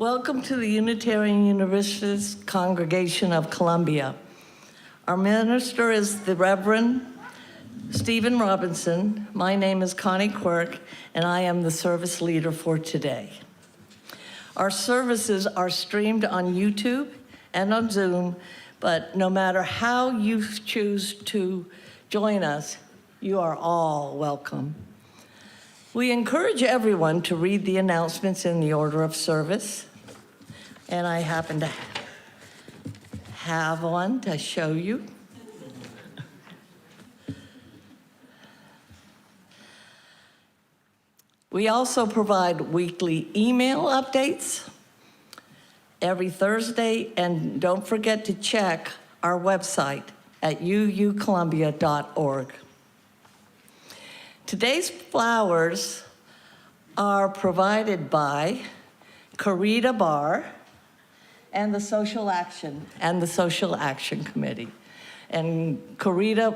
Welcome to the Unitarian Universalist Congregation of Columbia. Our minister is the Reverend Stephen Robinson. My name is Connie Quirk, and I am the service leader for today. Our services are streamed on YouTube and on Zoom, but no matter how you choose to join us, you are all welcome. We encourage everyone to read the announcements in the order of service, and I happen to have one to show you. We also provide weekly email updates every Thursday, and don't forget to check our website at uucolumbia.org. Today's flowers are provided by Carita Barr and the Social Action Committee. And Carita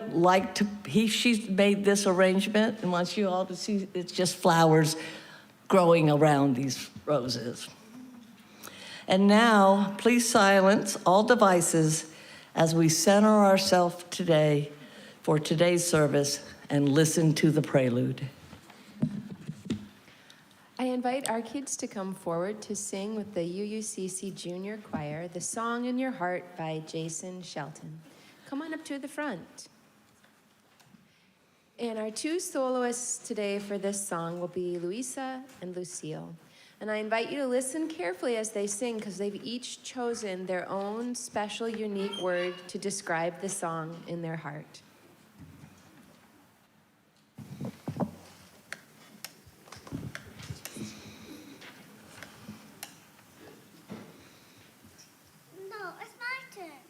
she's made this arrangement and wants you all to see it's just flowers growing around these roses. And now, please silence all devices as we center ourselves today for today's service and listen to the prelude. I invite our kids to come forward to sing with the UUCC Junior Choir, The Song in Your Heart by Jason Shelton. Come on up to the front. And our two soloists today for this song will be Luisa and Lucille. And I invite you to listen carefully as they sing, because they've each chosen their own special, unique word to describe the song in their heart. No, it's my turn.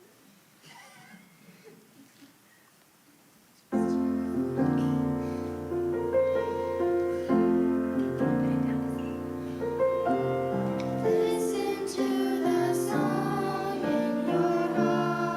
Listen to the song in your heart.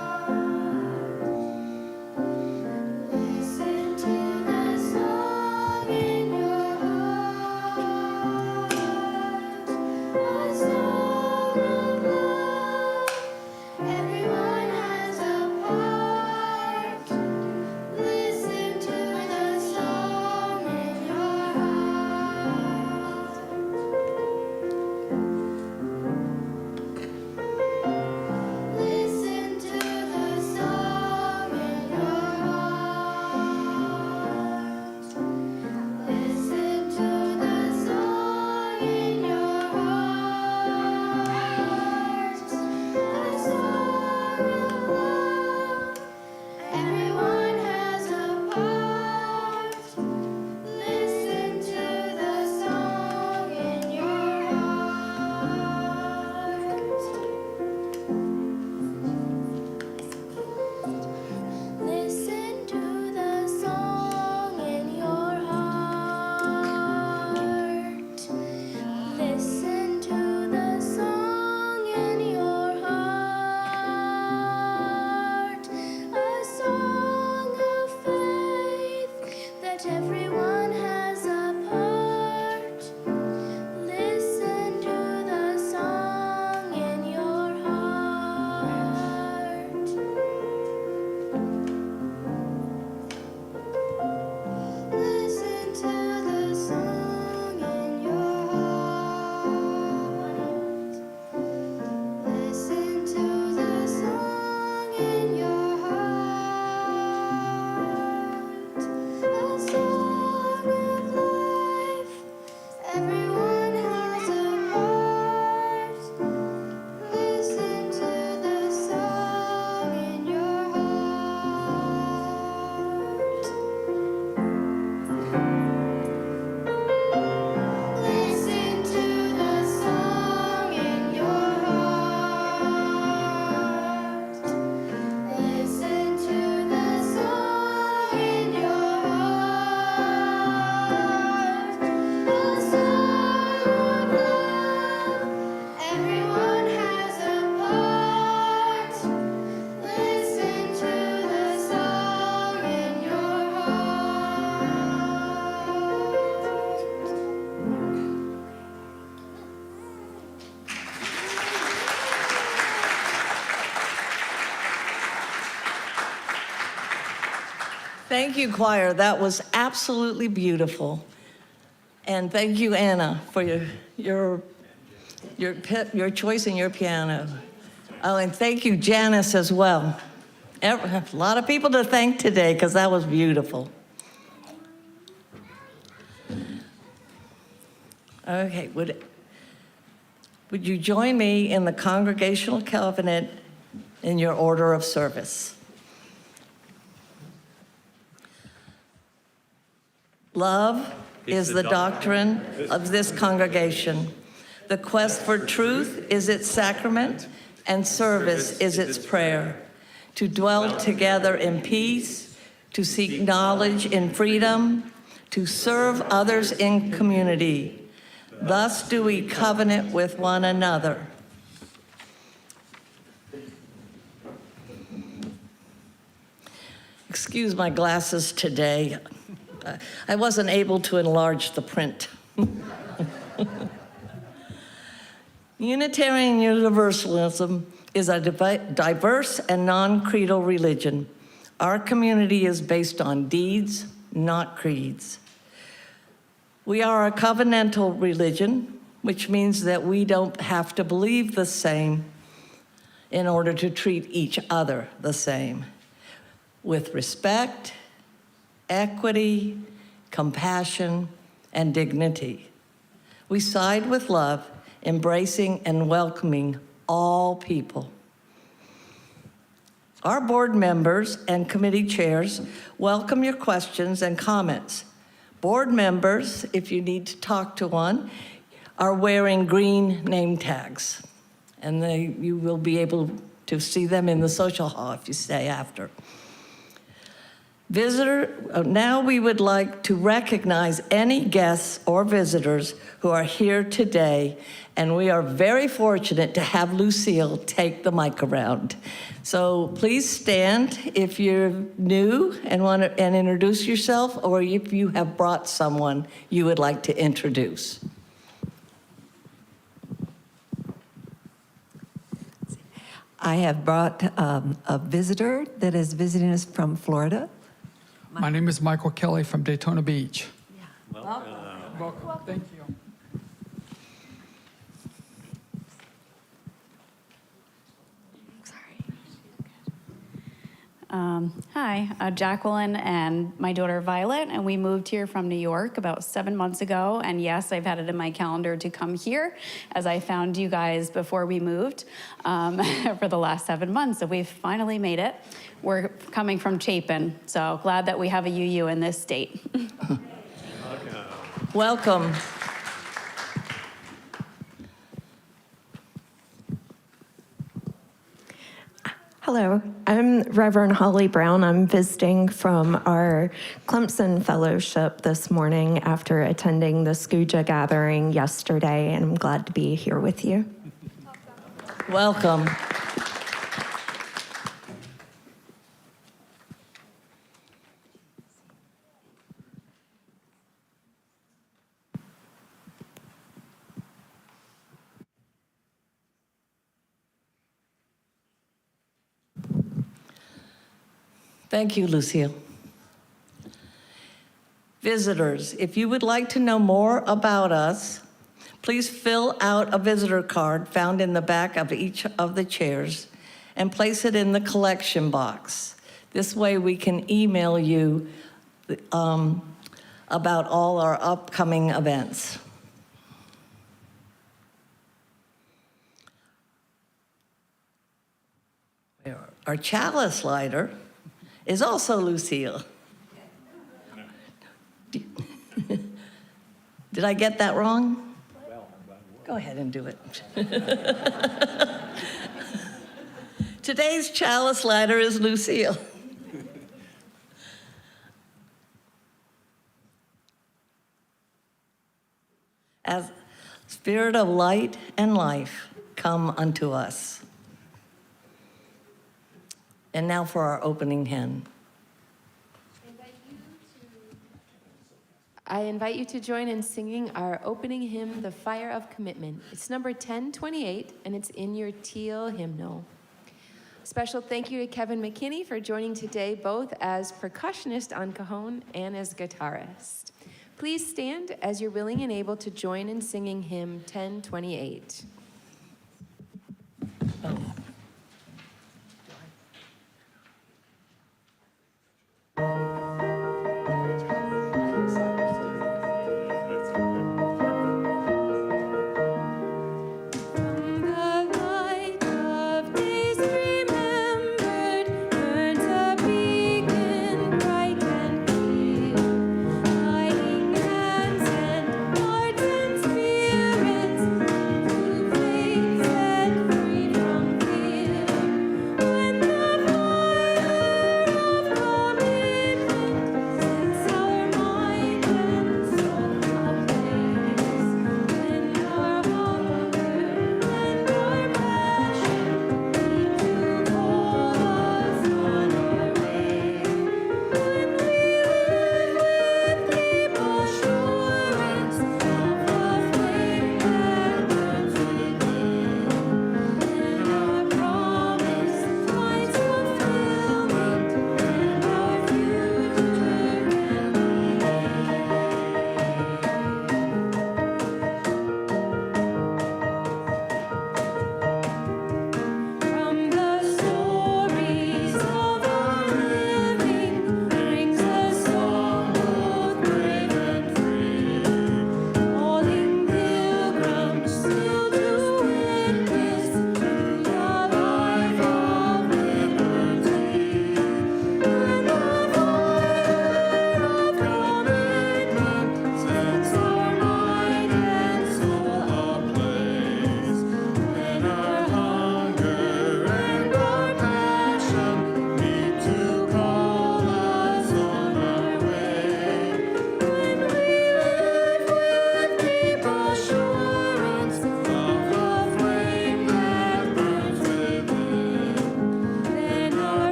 Thank you, choir. That was absolutely beautiful. And thank you, Anna, for your choice in your piano. Oh, and thank you, Janice, as well. A lot of people to thank today because that was beautiful. Okay, would you join me in the Congregational Covenant in your order of service? Love is the doctrine of this congregation. The quest for truth is its sacrament, and service is its prayer. To dwell together in peace, to seek knowledge in freedom, to serve others in community. Thus do we covenant with one another. Excuse my glasses today. I wasn't able to enlarge the print. Unitarian Universalism is a diverse and non-creedal religion. Our community is based on deeds, not creeds. We are a covenantal religion, which means that we don't have to believe the same in order to treat each other the same, with respect, equity, compassion, and dignity. We side with love, embracing and welcoming all people. Our board members and committee chairs welcome your questions and comments. Board members, if you need to talk to one, are wearing green name tags, and you will be able to see them in the social hall if you stay after. Now we would like to recognize any guests or visitors who are here today, and we are very fortunate to have Lucille take the mic around. So please stand if you're new and want to introduce yourself, or if you have brought someone you would like to introduce. I have brought a visitor that is visiting us from Florida. My name is Michael Kelly from Daytona Beach. Welcome. Thank you. Hi, Jacqueline and my daughter Violet, and we moved here from New York about 7 months ago. And yes, I've had it in my calendar to come here, as I found you guys before we moved for the last 7 months. So we've finally made it. We're coming from Chapin, so glad that we have a UU in this state. Welcome. Hello, I'm Reverend Holly Brown. I'm visiting from our Clemson Fellowship this morning after attending the Skuja gathering yesterday, and I'm glad to be here with you. Welcome. Thank you, Lucille. Visitors, if you would like to know more about us, please fill out a visitor card found in the back of each of the chairs and place it in the collection box. This way we can email you about all our upcoming events. Our chalice lighter is also Lucille. Did I get that wrong? Go ahead and do it. Today's chalice lighter is Lucille. As Spirit of light and life, come unto us. And now for our opening hymn. I invite you to join in singing our opening hymn, The Fire of Commitment. It's number 1028, and it's in your teal hymnal. Special thank you to Kevin McKinney for joining today, both as percussionist on cajon and as guitarist. Please stand as you're willing and able to join in singing hymn 1028.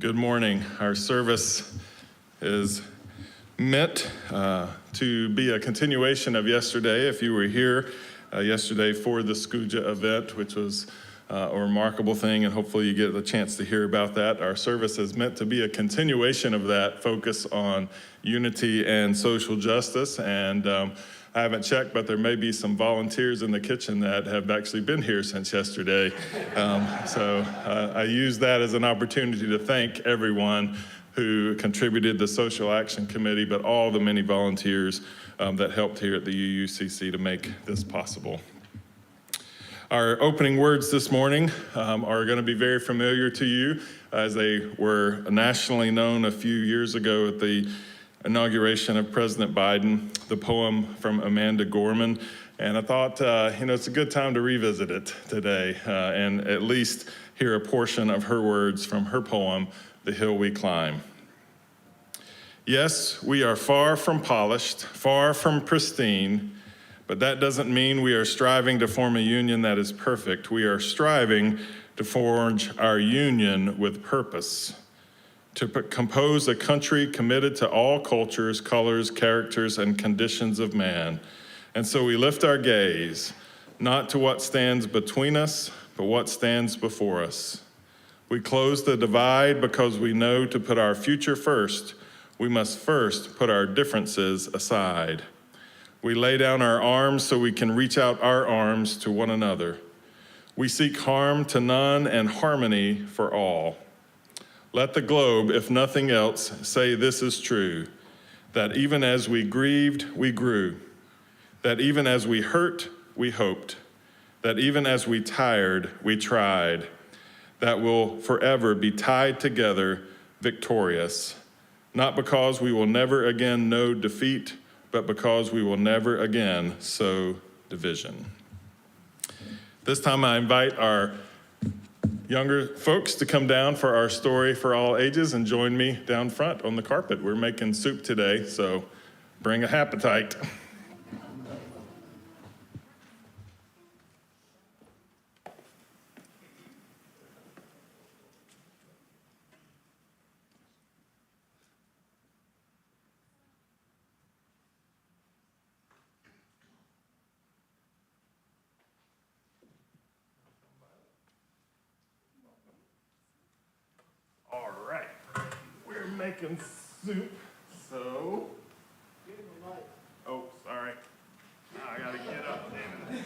Good morning. Our service is meant to be a continuation of yesterday. If you were here yesterday for the Skuja event, which was a remarkable thing, and hopefully you get the chance to hear about that. Our service is meant to be a continuation of that, focus on unity and social justice. And I haven't checked, but there may be some volunteers in the kitchen that have actually been here since yesterday. So I use that as an opportunity to thank everyone who contributed, the Social Action Committee, but all the many volunteers that helped here at the UUCC to make this possible. Our opening words this morning are going to be very familiar to you, as they were nationally known a few years ago at the inauguration of President Biden, the poem from Amanda Gorman. And I thought, it's a good time to revisit it today and at least hear a portion of her words from her poem, The Hill We Climb. Yes, we are far from polished, far from pristine, but that doesn't mean we are striving to form a union that is perfect. We are striving to forge our union with purpose, to compose a country committed to all cultures, colors, characters, and conditions of man. And so we lift our gaze, not to what stands between us, but what stands before us. We close the divide because we know to put our future first, we must first put our differences aside. We lay down our arms so we can reach out our arms to one another. We seek harm to none and harmony for all. Let the globe, if nothing else, say this is true, that even as we grieved, we grew, that even as we hurt, we hoped, that even as we tired, we tried, that we'll forever be tied together, victorious, not because we will never again know defeat, but because we will never again sow division. This time I invite our younger folks to come down for our story for all ages and join me down front on the carpet. We're making soup today, so bring a appetite. All right, we're making soup, so. Oh, sorry. Now I gotta get up, damn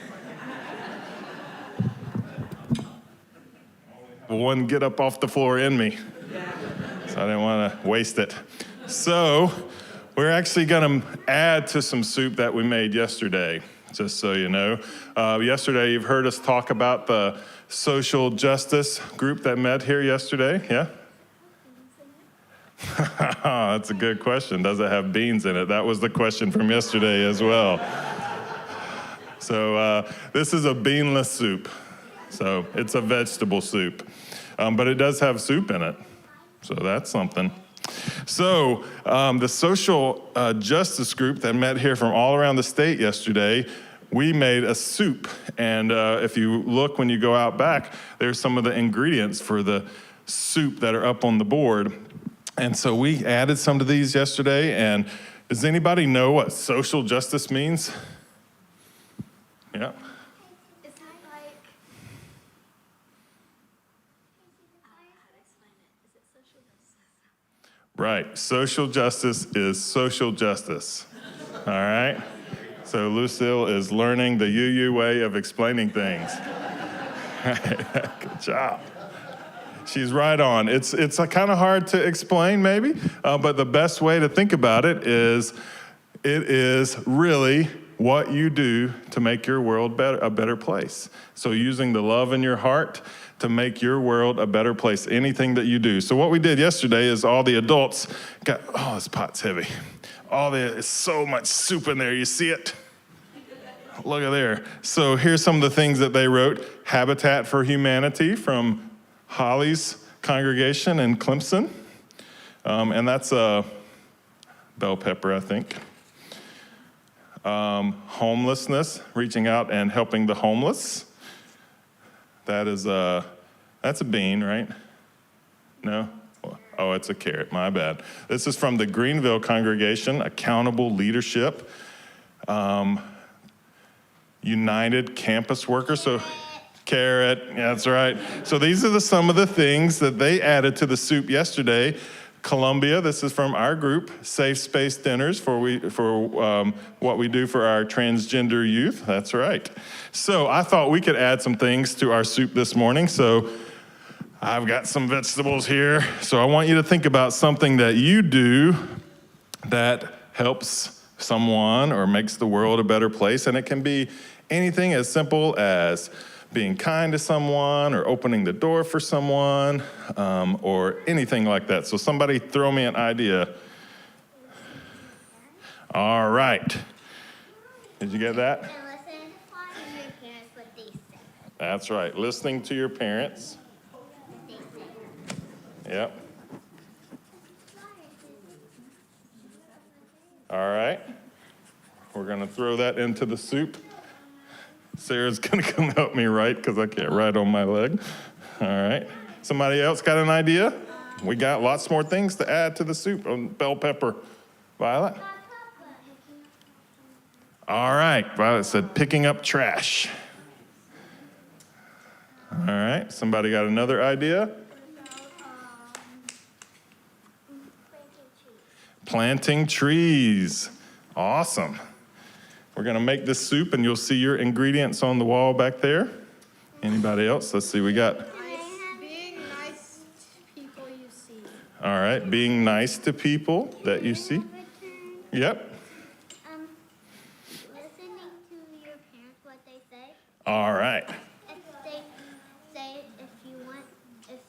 it. One get up off the floor in me, so I didn't want to waste it. So, we're actually gonna add to some soup that we made yesterday, just so you know. Yesterday, you've heard us talk about the social justice group that met here yesterday, yeah? That's a good question. Does it have beans in it? That was the question from yesterday as well. So this is a beanless soup. So it's a vegetable soup. But it does have soup in it. So that's something. So the social justice group that met here from all around the state yesterday, we made a soup. And if you look when you go out back, there's some of the ingredients for the soup that are up on the board. And so we added some to these yesterday, and does anybody know what social justice means? Yeah? Is that like... how to explain it? Is it social justice? Right, social justice is social justice, all right? So Lucille is learning the UU way of explaining things. Good job. She's right on. It's kind of hard to explain maybe, but the best way to think about it is really what you do to make your world a better place. So using the love in your heart to make your world a better place, anything that you do. So what we did yesterday is all the adults got, oh, this pot's heavy. There's so much soup in there, you see it? Look at there. So here's some of the things that they wrote. Habitat for Humanity from Holly's congregation in Clemson. And that's a bell pepper, I think. Homelessness, reaching out and helping the homeless. That's a bean, right? No? Oh, it's a carrot, my bad. This is from the Greenville congregation, Accountable Leadership. United Campus Workers, so carrot, yeah, that's right. So these are some of the things that they added to the soup yesterday. Columbia, this is from our group, Safe Space Dinners for what we do for our transgender youth. That's right. So I thought we could add some things to our soup this morning. So I've got some vegetables here. So I want you to think about something that you do that helps someone or makes the world a better place. And it can be anything as simple as being kind to someone or opening the door for someone or anything like that. So somebody throw me an idea. All right. Did you get that? And listen to your parents what they say. That's right. Listening to your parents. What they say. Yep. All right. We're going to throw that into the soup. Sarah's going to come help me write because I can't write on my leg. All right. Somebody else got an idea? We got lots more things to add to the soup. Bell pepper. Violet? All right, Violet said picking up trash. All right, somebody got another idea? Planting trees. Awesome. We're gonna make this soup and you'll see your ingredients on the wall back there. Anybody else? Let's see, we got. Being nice to people you see. All right, being nice to people that you see. Yep. Listening to your parents, what they say. All right. If they say if you want, if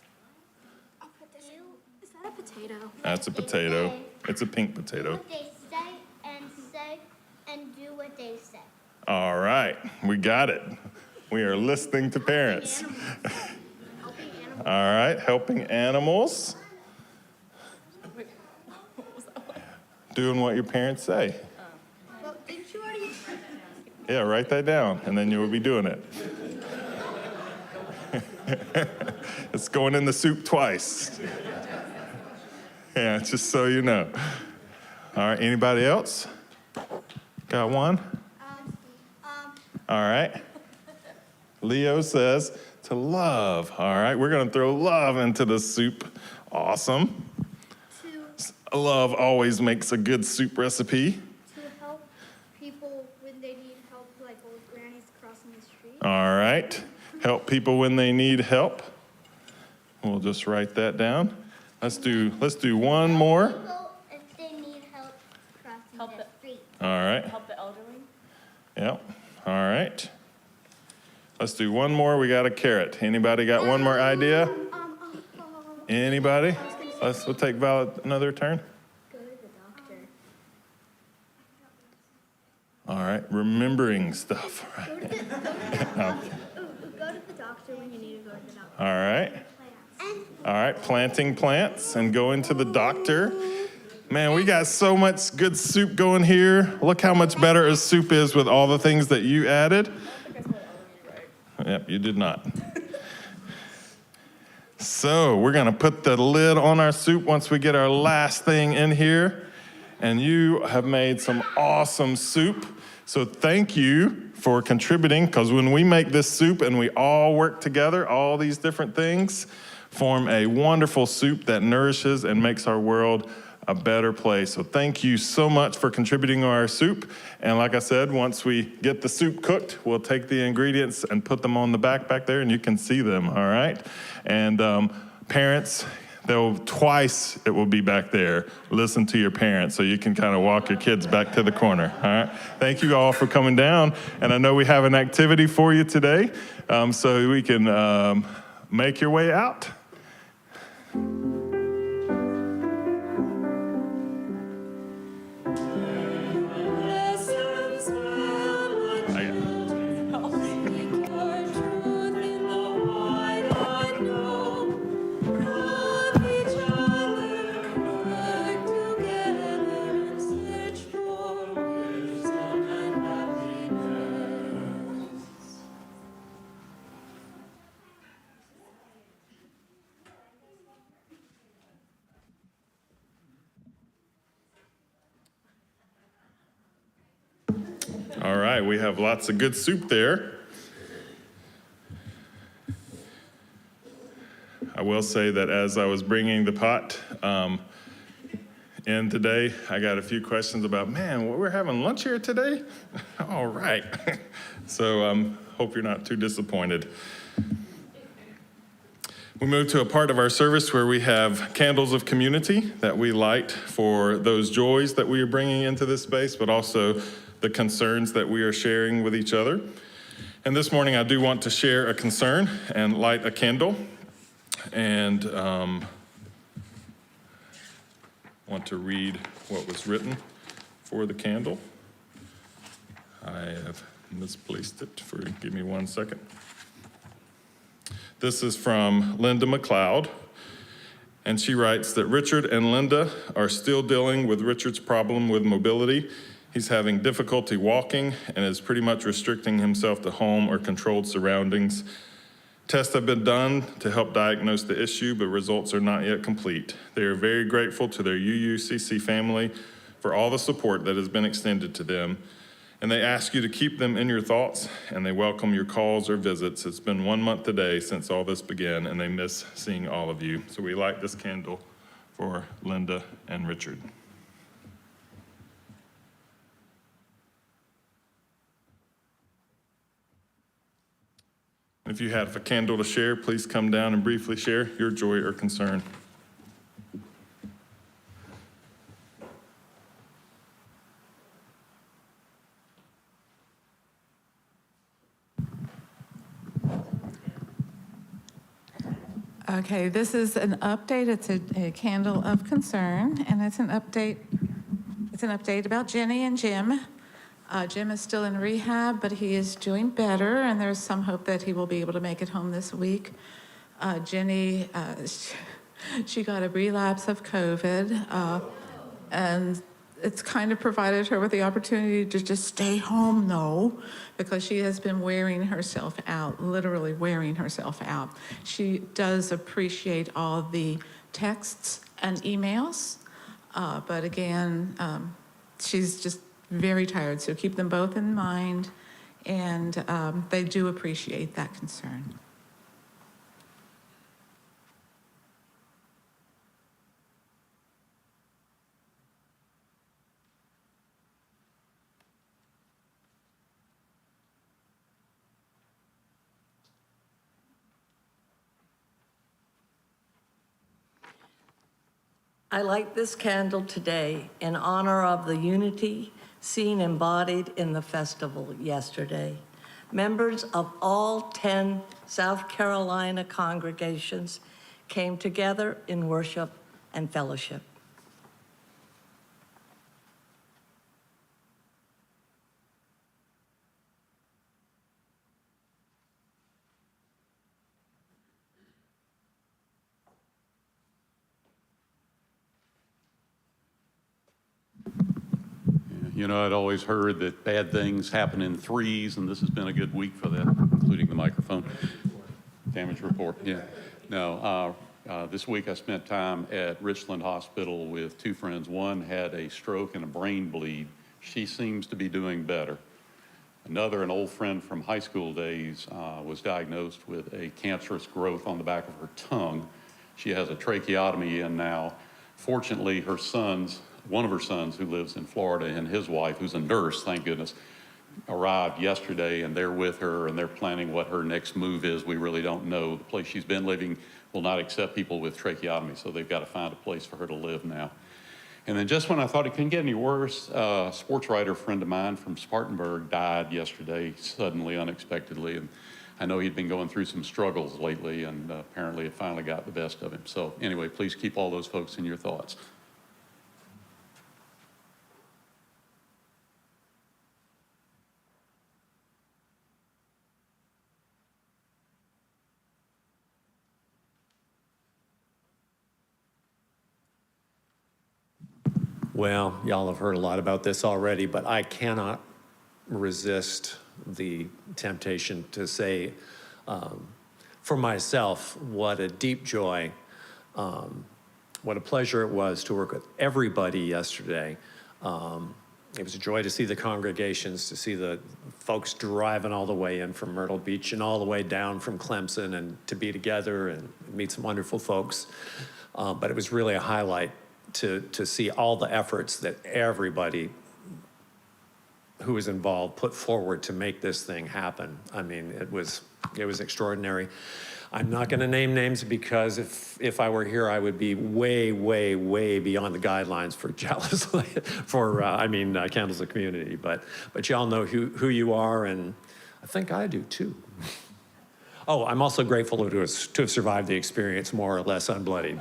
you. Is that a potato? That's a potato. It's a pink potato. What they say and do what they say. All right, we got it. We are listening to parents. All right, helping animals. Doing what your parents say. Well, didn't you already? Yeah, write that down, and then you will be doing it. It's going in the soup twice. Yeah, just so you know. All right, anybody else? Got one? All right. Leo says to love. All right, we're going to throw love into the soup. Awesome. Love always makes a good soup recipe. To help people when they need help, like old grannies crossing the street. All right. Help people when they need help. We'll just write that down. Let's do one more. People if they need help crossing the street. All right. Help the elderly. Yep. All right. Let's do one more. We got a carrot. Anybody got one more idea? Anybody? We'll take Violet another turn. Go to the doctor. All right. Remembering stuff. Go to the doctor when you need to go to the doctor. All right. All right. Planting plants and going to the doctor. Man, we got so much good soup going here. Look how much better a soup is with all the things that you added. Yep, you did not. So we're gonna put the lid on our soup once we get our last thing in here. And you have made some awesome soup. So thank you for contributing, because when we make this soup and we all work together, all these different things form a wonderful soup that nourishes and makes our world a better place. So thank you so much for contributing to our soup. And like I said, once we get the soup cooked, we'll take the ingredients and put them on the back there and you can see them, all right? And parents, twice it will be back there. Listen to your parents so you can kind of walk your kids back to the corner, all right? Thank you all for coming down. And I know we have an activity for you today, so we can make your way out. All right, we have lots of good soup there. I will say that as I was bringing the pot in today, I got a few questions about, man, we're having lunch here today? All right. So hope you're not too disappointed. We move to a part of our service where we have candles of community that we light for those joys that we are bringing into this space, but also the concerns that we are sharing with each other. And this morning I do want to share a concern and light a candle. And want to read what was written for the candle. I have misplaced it. Give me 1 second. This is from Linda McLeod, and she writes that Richard and Linda are still dealing with Richard's problem with mobility. He's having difficulty walking and is pretty much restricting himself to home or controlled surroundings. Tests have been done to help diagnose the issue, but results are not yet complete. They are very grateful to their UUCC family for all the support that has been extended to them, and they ask you to keep them in your thoughts, and they welcome your calls or visits. It's been 1 month today since all this began, and they miss seeing all of you. So we light this candle for Linda and Richard. If you have a candle to share, please come down and briefly share your joy or concern. Okay, this is an update. It's a candle of concern, and it's an update. It's an update about Jenny and Jim. Jim is still in rehab, but he is doing better, and there's some hope that he will be able to make it home this week. Jenny, she got a relapse of COVID, and it's kind of provided her with the opportunity to just stay home, though, because she has been wearing herself out, literally wearing herself out. She does appreciate all the texts and emails, but again, she's just very tired, so keep them both in mind, and they do appreciate that concern. I light this candle today in honor of the unity seen embodied in the festival yesterday. Members of all 10 South Carolina congregations came together in worship and fellowship. You know, I'd always heard that bad things happen in threes, and this has been a good week for that, including the microphone. Damage report, yeah. No, this week I spent time at Richland Hospital with two friends. One had a stroke and a brain bleed. She seems to be doing better. Another, an old friend from high school days, was diagnosed with a cancerous growth on the back of her tongue. She has a tracheotomy in now. Fortunately, her sons, one of her sons who lives in Florida, and his wife, who's a nurse, thank goodness, arrived yesterday, and they're with her, and they're planning what her next move is. We really don't know. The place she's been living will not accept people with tracheotomy, so they've got to find a place for her to live now. And then just when I thought it couldn't get any worse, a sports writer friend of mine from Spartanburg died yesterday, suddenly, unexpectedly, and I know he'd been going through some struggles lately, and apparently it finally got the best of him. So anyway, please keep all those folks in your thoughts. Well, y'all have heard a lot about this already, but I cannot resist the temptation to say, for myself, what a deep joy, what a pleasure it was to work with everybody yesterday. It was a joy to see the congregations, to see the folks driving all the way in from Myrtle Beach and all the way down from Clemson, and to be together and meet some wonderful folks. But it was really a highlight to see all the efforts that everybody who was involved put forward to make this thing happen. I mean, it was extraordinary. I'm not going to name names because if I were here, I would be way, way, way beyond the guidelines for Candles of Community. But y'all know who you are, and I think I do too. Oh, I'm also grateful to have survived the experience more or less unbloodied.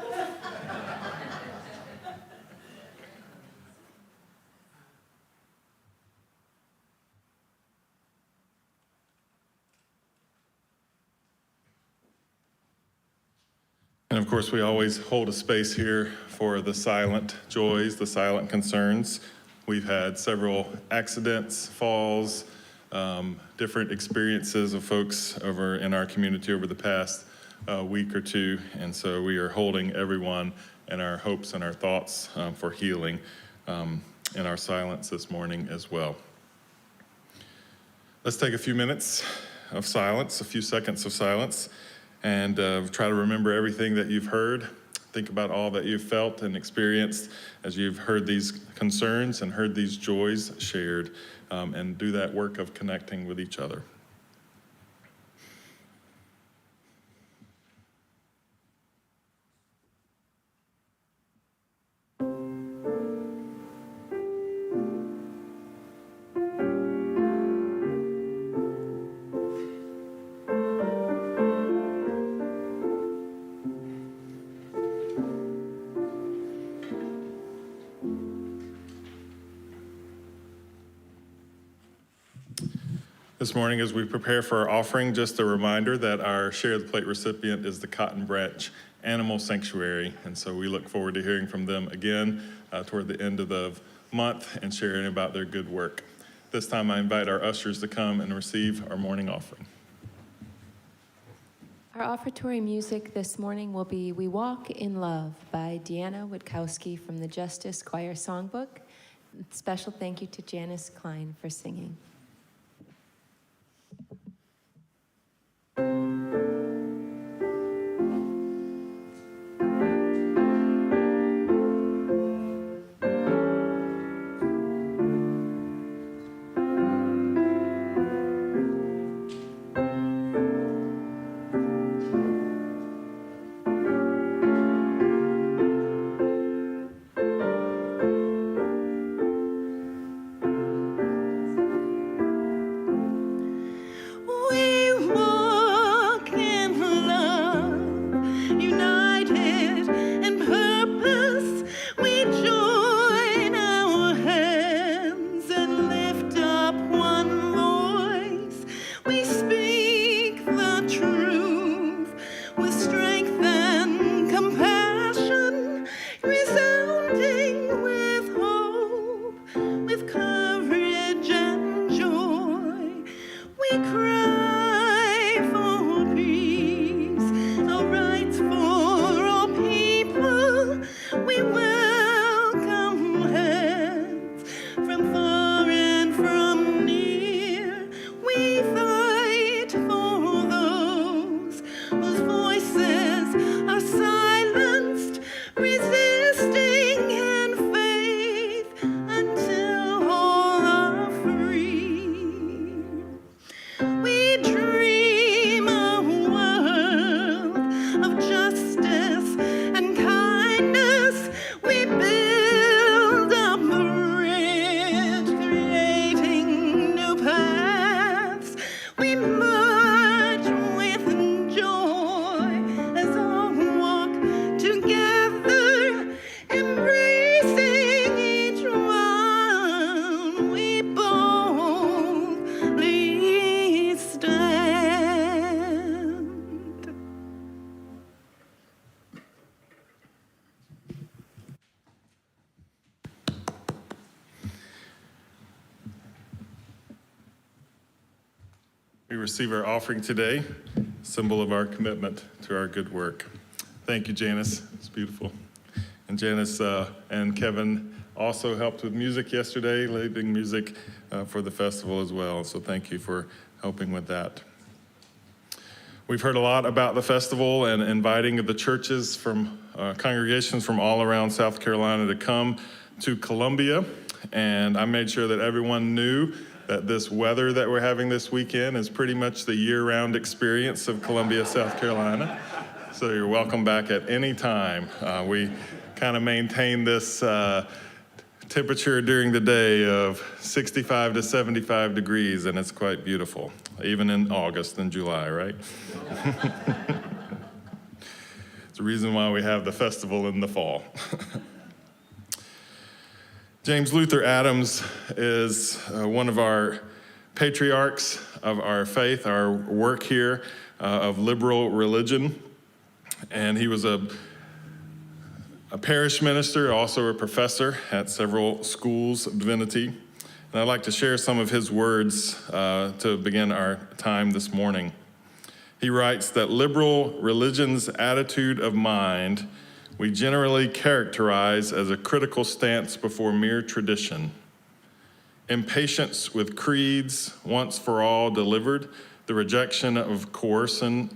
And of course, we always hold a space here for the silent joys, the silent concerns. We've had several accidents, falls, different experiences of folks over in our community over the past week or two. And so we are holding everyone in our hopes and our thoughts for healing in our silence this morning as well. Let's take a few minutes of silence, a few seconds of silence, and try to remember everything that you've heard. Think about all that you've felt and experienced as you've heard these concerns and heard these joys shared, and do that work of connecting with each other. This morning, as we prepare for our offering, just a reminder that our Share the Plate recipient is the Cotton Branch Animal Sanctuary, and so we look forward to hearing from them again toward the end of the month and sharing about their good work. This time, I invite our ushers to come and receive our morning offering. Our offertory music this morning will be We Walk in Love by Deanna Witkowski from the Justice Choir Songbook. Special thank you to Janice Klein for singing. We receive our offering today, symbol of our commitment to our good work. Thank you, Janice. It's beautiful. And Janice and Kevin also helped with music yesterday, leading music for the festival as well. So thank you for helping with that. We've heard a lot about the festival and inviting the churches from congregations from all around South Carolina to come to Columbia. And I made sure that everyone knew that this weather that we're having this weekend is pretty much the year-round experience of Columbia, South Carolina. So you're welcome back at any time. We kind of maintain this temperature during the day of 65 to 75 degrees, and it's quite beautiful, even in August and July, right? It's the reason why we have the festival in the fall. James Luther Adams is one of our patriarchs of our faith, our work here of liberal religion. And he was a parish minister, also a professor at several schools of divinity. And I'd like to share some of his words to begin our time this morning. He writes that liberal religion's attitude of mind we generally characterize as a critical stance before mere tradition. Impatience with creeds once for all delivered, the rejection of coercion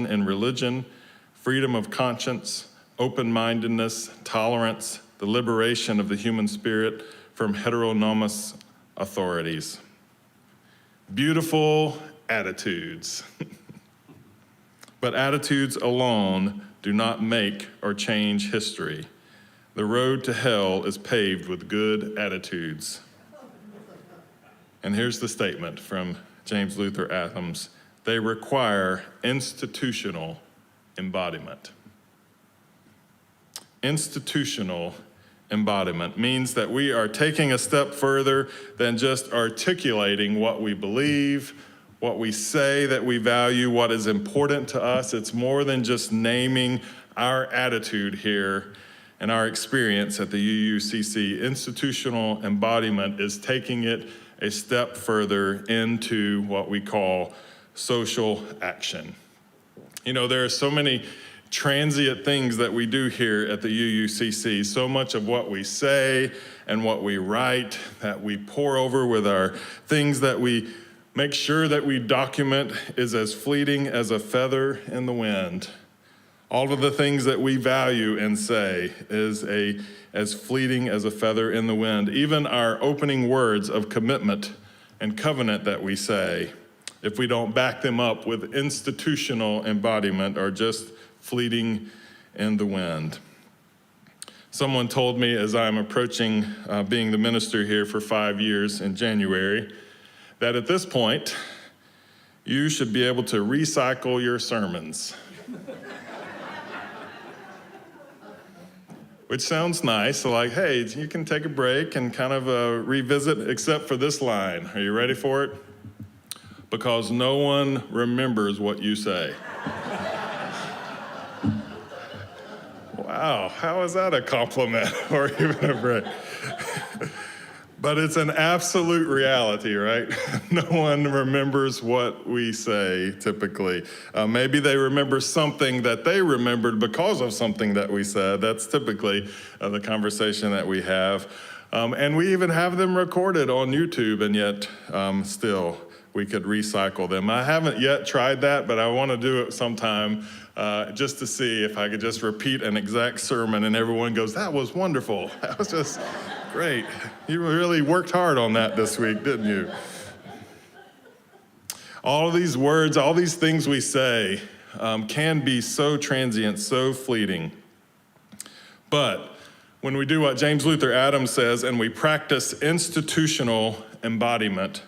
in religion, freedom of conscience, open-mindedness, tolerance, the liberation of the human spirit from heteronomous authorities. Beautiful attitudes. But attitudes alone do not make or change history. The road to hell is paved with good attitudes. And here's the statement from James Luther Adams. They require institutional embodiment. Institutional embodiment means that we are taking a step further than just articulating what we believe, what we say that we value, what is important to us. It's more than just naming our attitude here and our experience at the UUCC. Institutional embodiment is taking it a step further into what we call social action. You know, there are so many transient things that we do here at the UUCC. So much of what we say and what we write that we pour over with our things that we make sure that we document is as fleeting as a feather in the wind. All of the things that we value and say is as fleeting as a feather in the wind. Even our opening words of commitment and covenant that we say, if we don't back them up with institutional embodiment, are just fleeting in the wind. Someone told me as I'm approaching being the minister here for 5 years in January, that at this point, you should be able to recycle your sermons. Which sounds nice, like, hey, you can take a break and kind of revisit, except for this line. Are you ready for it? Because no one remembers what you say. Wow, how is that a compliment or even a break? But it's an absolute reality, right? No one remembers what we say typically. Maybe they remember something that they remembered because of something that we said. That's typically the conversation that we have. And we even have them recorded on YouTube, and yet still we could recycle them. I haven't yet tried that, but I want to do it sometime just to see if I could just repeat an exact sermon and everyone goes, that was wonderful. That was just great. You really worked hard on that this week, didn't you? All of these words, all these things we say can be so transient, so fleeting. But when we do what James Luther Adams says and we practice institutional embodiment,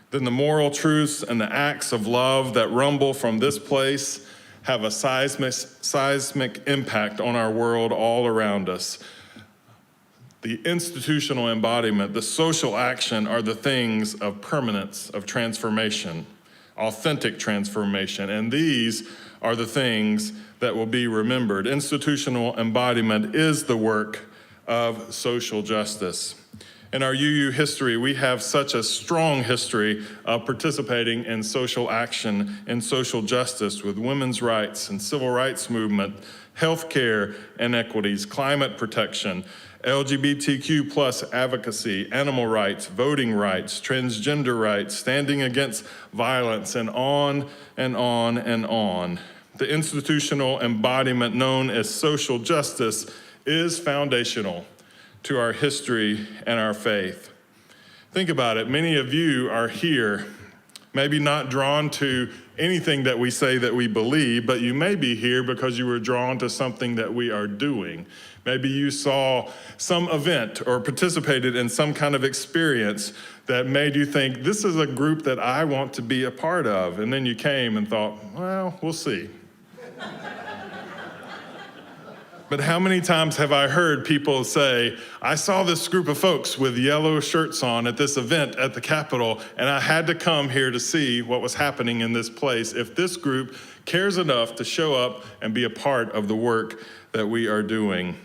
then the moral truths and the acts of love that rumble from this place have a seismic impact on our world all around us. The institutional embodiment, the social action are the things of permanence, of transformation, authentic transformation, and these are the things that will be remembered. Institutional embodiment is the work of social justice. In our UU history, we have such a strong history of participating in social action and social justice with women's rights and civil rights movement, healthcare inequities, climate protection, LGBTQ plus advocacy, animal rights, voting rights, transgender rights, standing against violence, and on and on and on. The institutional embodiment known as social justice is foundational to our history and our faith. Think about it. Many of you are here, maybe not drawn to anything that we say that we believe, but you may be here because you were drawn to something that we are doing. Maybe you saw some event or participated in some kind of experience that made you think, this is a group that I want to be a part of. And then you came and thought, well, we'll see. But how many times have I heard people say, I saw this group of folks with yellow shirts on at this event at the Capitol, and I had to come here to see what was happening in this place. If this group cares enough to show up and be a part of the work that we are doing.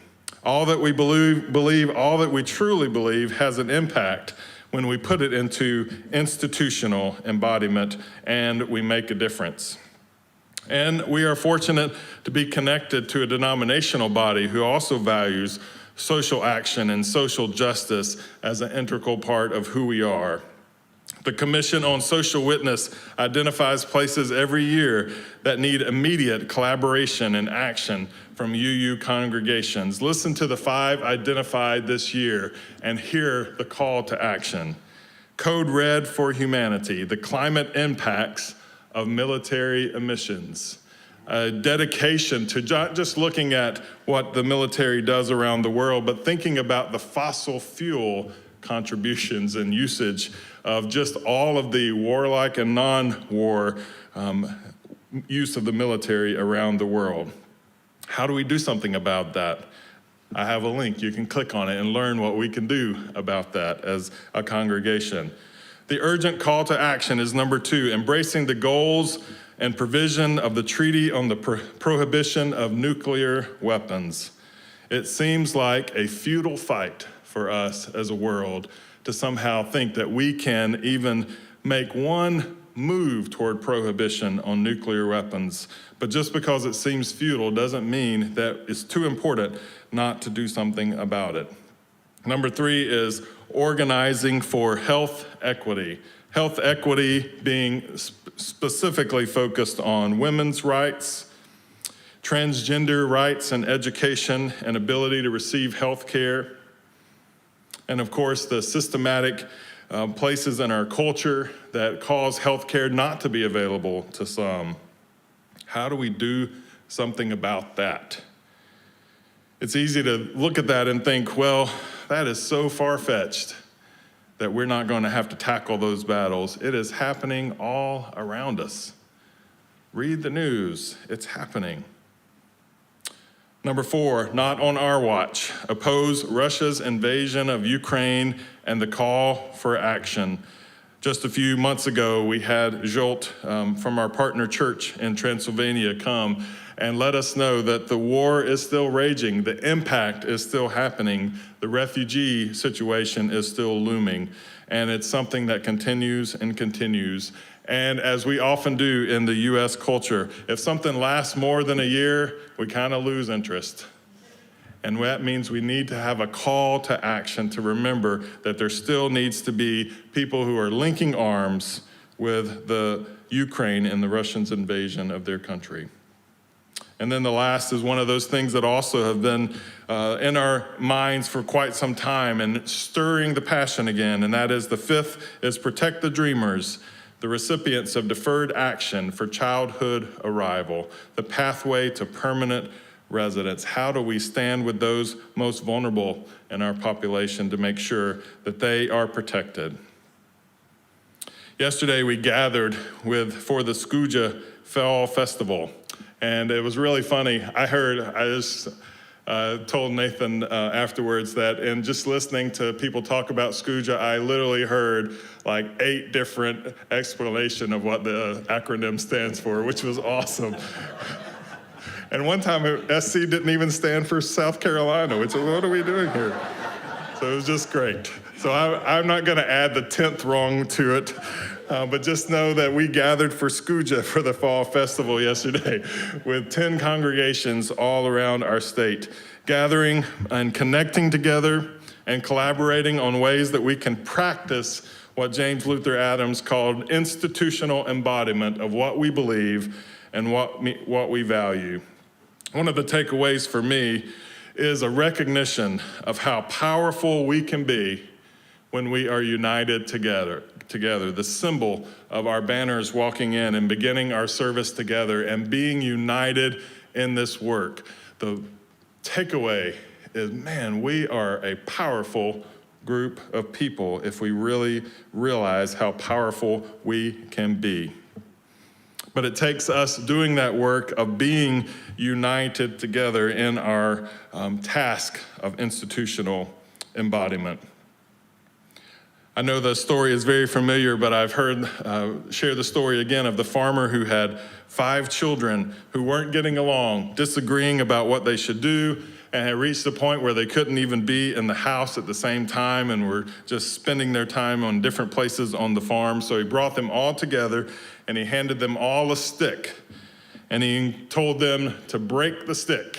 All that we believe, all that we truly believe has an impact when we put it into institutional embodiment and we make a difference. And we are fortunate to be connected to a denominational body who also values social action and social justice as an integral part of who we are. The Commission on Social Witness identifies places every year that need immediate collaboration and action from UU congregations. Listen to the 5 identified this year and hear the call to action. Code Red for Humanity, the climate impacts of military emissions. A dedication to not just looking at what the military does around the world, but thinking about the fossil fuel contributions and usage of just all of the warlike and non-war use of the military around the world. How do we do something about that? I have a link. You can click on it and learn what we can do about that as a congregation. The urgent call to action is number 2, embracing the goals and provision of the Treaty on the Prohibition of Nuclear Weapons. It seems like a futile fight for us as a world to somehow think that we can even make one move toward prohibition on nuclear weapons. But just because it seems futile doesn't mean that it's too important not to do something about it. Number 3 is organizing for health equity. Health equity being specifically focused on women's rights, transgender rights and education and ability to receive health care, and of course the systematic places in our culture that cause health care not to be available to some. How do we do something about that? It's easy to look at that and think, well, that is so far-fetched that we're not going to have to tackle those battles. It is happening all around us. Read the news, it's happening. Number 4, not on our watch. Oppose Russia's invasion of Ukraine and the call for action. Just a few months ago, we had Zsolt from our partner church in Transylvania come and let us know that the war is still raging, the impact is still happening, the refugee situation is still looming, and it's something that continues and continues. And as we often do in the US culture, if something lasts more than a year, we kind of lose interest. And that means we need to have a call to action to remember that there still needs to be people who are linking arms with the Ukraine and the Russians' invasion of their country. And then the last is one of those things that also have been in our minds for quite some time and stirring the passion again, and that is the 5th is protect the dreamers, the recipients of deferred action for childhood arrival, the pathway to permanent residence. How do we stand with those most vulnerable in our population to make sure that they are protected? Yesterday we gathered for the Skuja Fall Festival, and it was really funny. I just told Nathan afterwards that in just listening to people talk about Skuja, I literally heard like 8 different explanations of what the acronym stands for, which was awesome. And one time SC didn't even stand for South Carolina, which is, what are we doing here? So it was just great. So I'm not gonna add the 10th wrong to it, but just know that we gathered for Skuja for the Fall Festival yesterday with 10 congregations all around our state, gathering and connecting together and collaborating on ways that we can practice what James Luther Adams called institutional embodiment of what we believe and what we value. One of the takeaways for me is a recognition of how powerful we can be when we are united together. The symbol of our banners walking in and beginning our service together and being united in this work. The takeaway is, man, we are a powerful group of people if we really realize how powerful we can be. But it takes us doing that work of being united together in our task of institutional embodiment. I know the story is very familiar, but I've heard share the story again of the farmer who had 5 children who weren't getting along, disagreeing about what they should do, and had reached the point where they couldn't even be in the house at the same time and were just spending their time on different places on the farm. So he brought them all together and he handed them all a stick. And he told them to break the stick.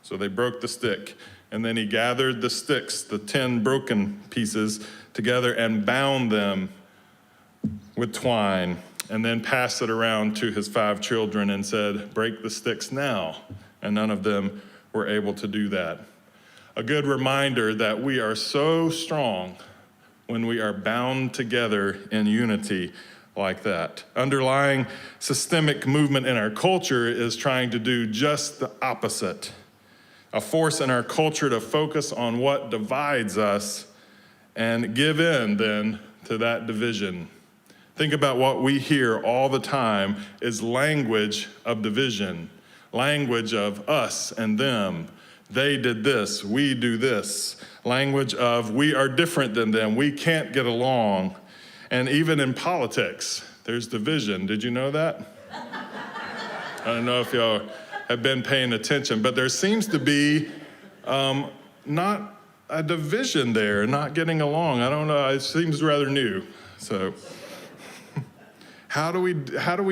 So they broke the stick. And then he gathered the sticks, the 10 broken pieces, together and bound them with twine, and then passed it around to his 5 children and said, break the sticks now. And none of them were able to do that. A good reminder that we are so strong when we are bound together in unity like that. Underlying systemic movement in our culture is trying to do just the opposite. A force in our culture to focus on what divides us and give in then to that division. Think about what we hear all the time is language of division, language of us and them. They did this, we do this. Language of we are different than them, we can't get along. And even in politics, there's division. Did you know that? I don't know if y'all have been paying attention, but there seems to be not a division there, not getting along. I don't know, it seems rather new. So how do we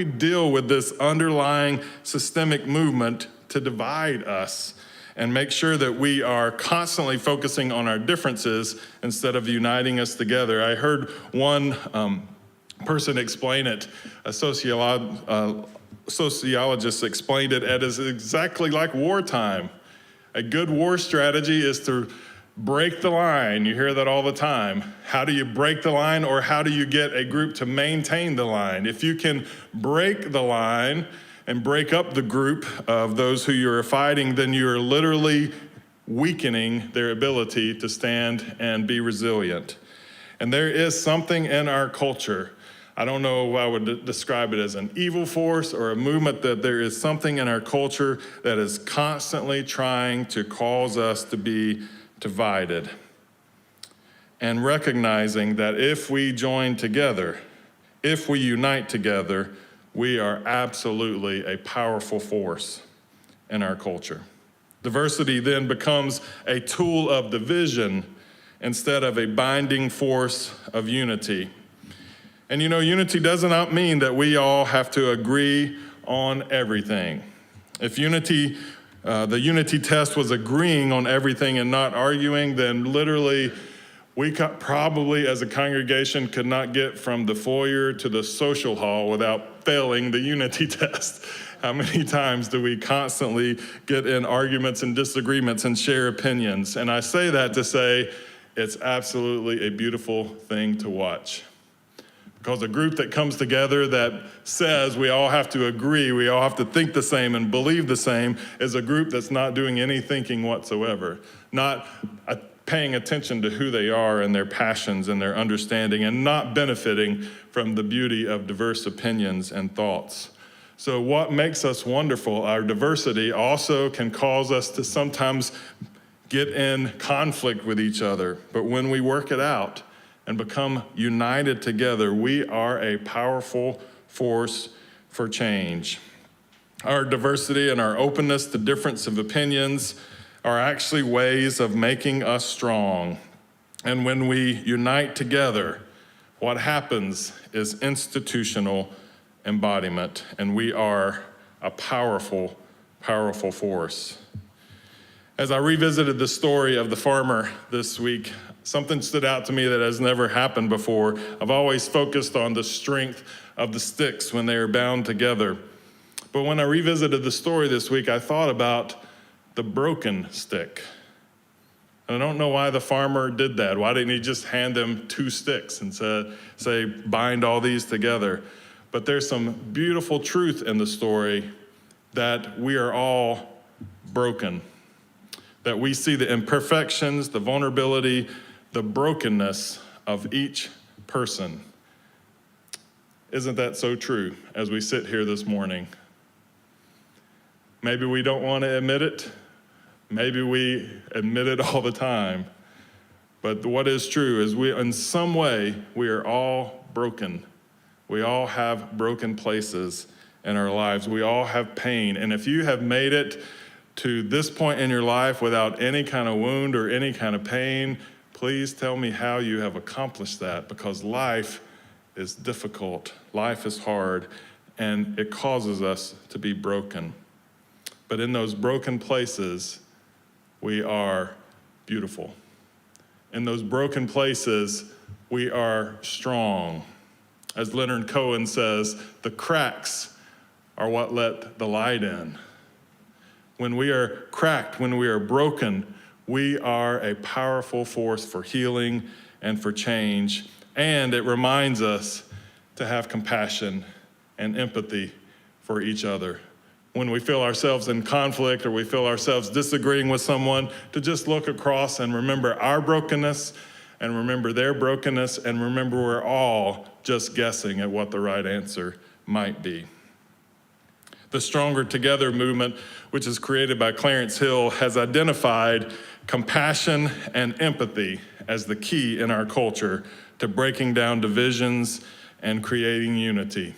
deal with this underlying systemic movement to divide us and make sure that we are constantly focusing on our differences instead of uniting us together? I heard one person explain it, a sociologist explained it as exactly like wartime. A good war strategy is to break the line. You hear that all the time. How do you break the line, or how do you get a group to maintain the line? If you can break the line and break up the group of those who you're fighting, then you're literally weakening their ability to stand and be resilient. And there is something in our culture, I don't know if I would describe it as an evil force or a movement, that there is something in our culture that is constantly trying to cause us to be divided. And recognizing that if we join together, if we unite together, we are absolutely a powerful force in our culture. Diversity then becomes a tool of division instead of a binding force of unity. And you know, unity does not mean that we all have to agree on everything. If the unity test was agreeing on everything and not arguing, then literally we probably as a congregation could not get from the foyer to the social hall without failing the unity test. How many times do we constantly get in arguments and disagreements and share opinions? And I say that to say it's absolutely a beautiful thing to watch. Because a group that comes together that says we all have to agree, we all have to think the same and believe the same, is a group that's not doing any thinking whatsoever, not paying attention to who they are and their passions and their understanding, and not benefiting from the beauty of diverse opinions and thoughts. So what makes us wonderful, our diversity, also can cause us to sometimes get in conflict with each other. But when we work it out and become united together, we are a powerful force for change. Our diversity and our openness to difference of opinions are actually ways of making us strong. And when we unite together, what happens is institutional embodiment, and we are a powerful, powerful force. As I revisited the story of the farmer this week, something stood out to me that has never happened before. I've always focused on the strength of the sticks when they are bound together. But when I revisited the story this week, I thought about the broken stick. And I don't know why the farmer did that. Why didn't he just hand them 2 sticks and say, bind all these together? But there's some beautiful truth in the story that we are all broken, that we see the imperfections, the vulnerability, the brokenness of each person. Isn't that so true as we sit here this morning? Maybe we don't want to admit it. Maybe we admit it all the time. But what is true is in some way, we are all broken. We all have broken places in our lives. We all have pain. And if you have made it to this point in your life without any kind of wound or any kind of pain, please tell me how you have accomplished that, because life is difficult, life is hard, and it causes us to be broken. But in those broken places, we are beautiful. In those broken places, we are strong. As Leonard Cohen says, the cracks are what let the light in. When we are cracked, when we are broken, we are a powerful force for healing and for change. And it reminds us to have compassion and empathy for each other. When we feel ourselves in conflict or we feel ourselves disagreeing with someone, to just look across and remember our brokenness and remember their brokenness and remember we're all just guessing at what the right answer might be. The Stronger Together movement, which is created by Clarence Hill, has identified compassion and empathy as the key in our culture to breaking down divisions and creating unity.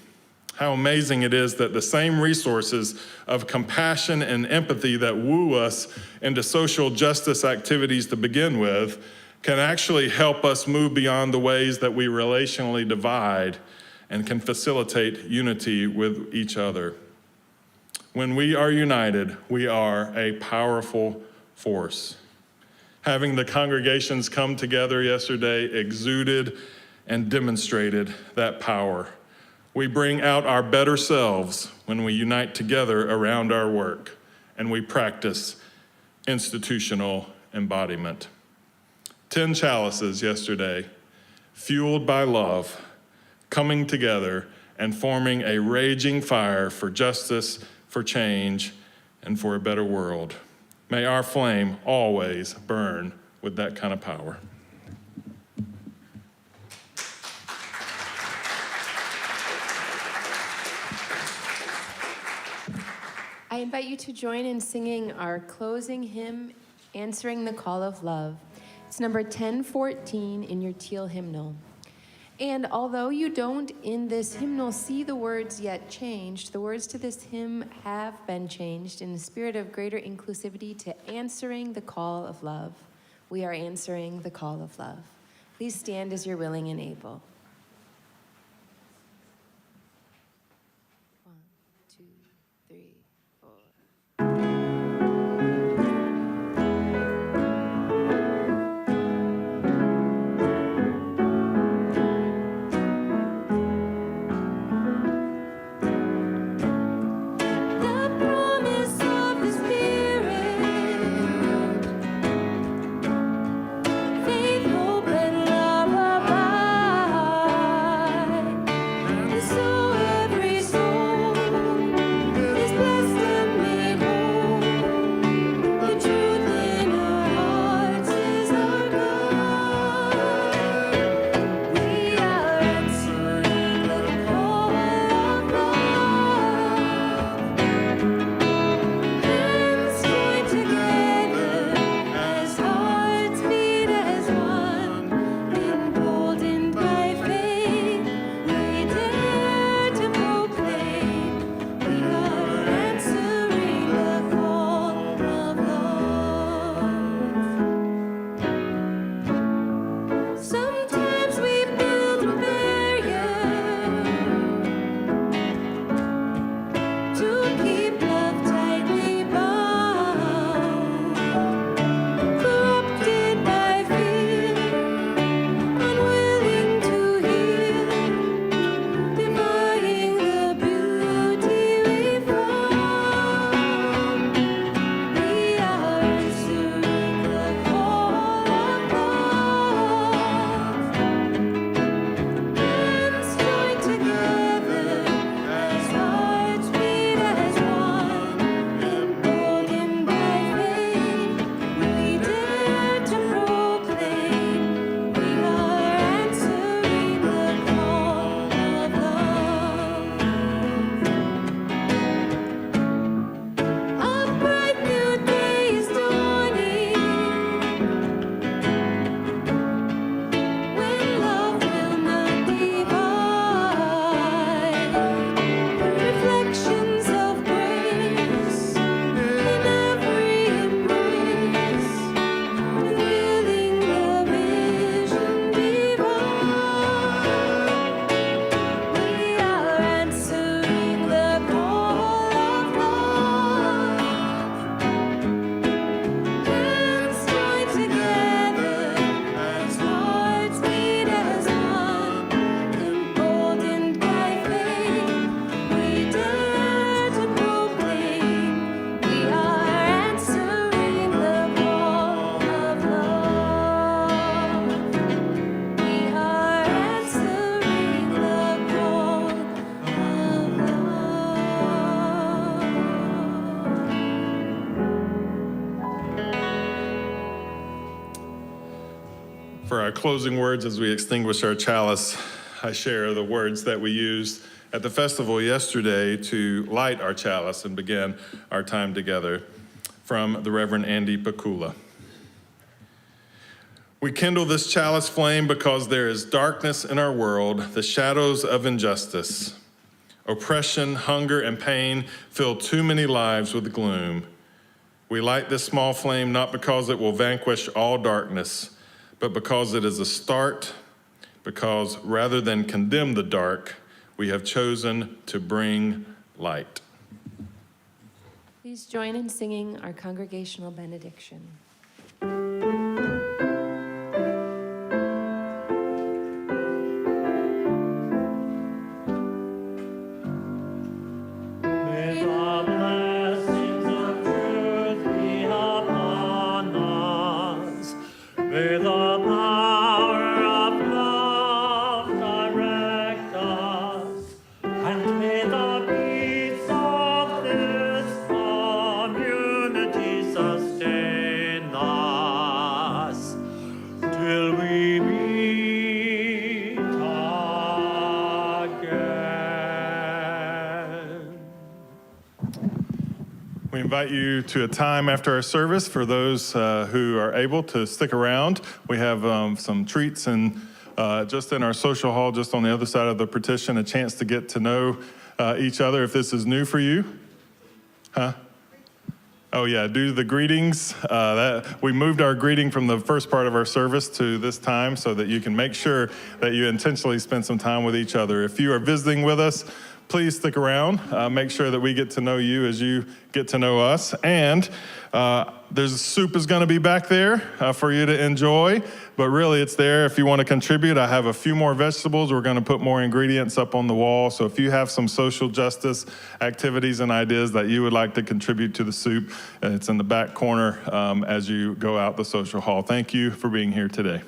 How amazing it is that the same resources of compassion and empathy that woo us into social justice activities to begin with can actually help us move beyond the ways that we relationally divide and can facilitate unity with each other. When we are united, we are a powerful force. Having the congregations come together yesterday exuded and demonstrated that power. We bring out our better selves when we unite together around our work and we practice institutional embodiment. 10 chalices yesterday, fueled by love, coming together and forming a raging fire for justice, for change, and for a better world. May our flame always burn with that kind of power. I invite you to join in singing our closing hymn, Answering the Call of Love. It's number 1014 in your teal hymnal. And although you don't in this hymnal see the words yet changed, the words to this hymn have been changed in the spirit of greater inclusivity to answering the call of love. We are answering the call of love. Please stand as you're willing and able. 1, 2, 3, 4. Faith, hope, and love abide. For our closing words as we extinguish our chalice, I share the words that we used at the festival yesterday to light our chalice and begin our time together from the Reverend Andy Pakula. We kindle this chalice flame because there is darkness in our world, the shadows of injustice. Oppression, hunger, and pain fill too many lives with gloom. We light this small flame not because it will vanquish all darkness, but because it is a start, because rather than condemn the dark, we have chosen to bring light. Please join in singing our congregational benediction. We invite you to a time after our service for those who are able to stick around. We have some treats and just in our social hall, just on the other side of the partition, a chance to get to know each other if this is new for you. Huh? Oh yeah, do the greetings. We moved our greeting from the first part of our service to this time so that you can make sure that you intentionally spend some time with each other. If you are visiting with us, please stick around. Make sure that we get to know you as you get to know us. And there's soup is going to be back there for you to enjoy. But really, it's there if you want to contribute. I have a few more vegetables. We're going to put more ingredients up on the wall. So if you have some social justice activities and ideas that you would like to contribute to the soup, it's in the back corner as you go out the social hall. Thank you for being here today.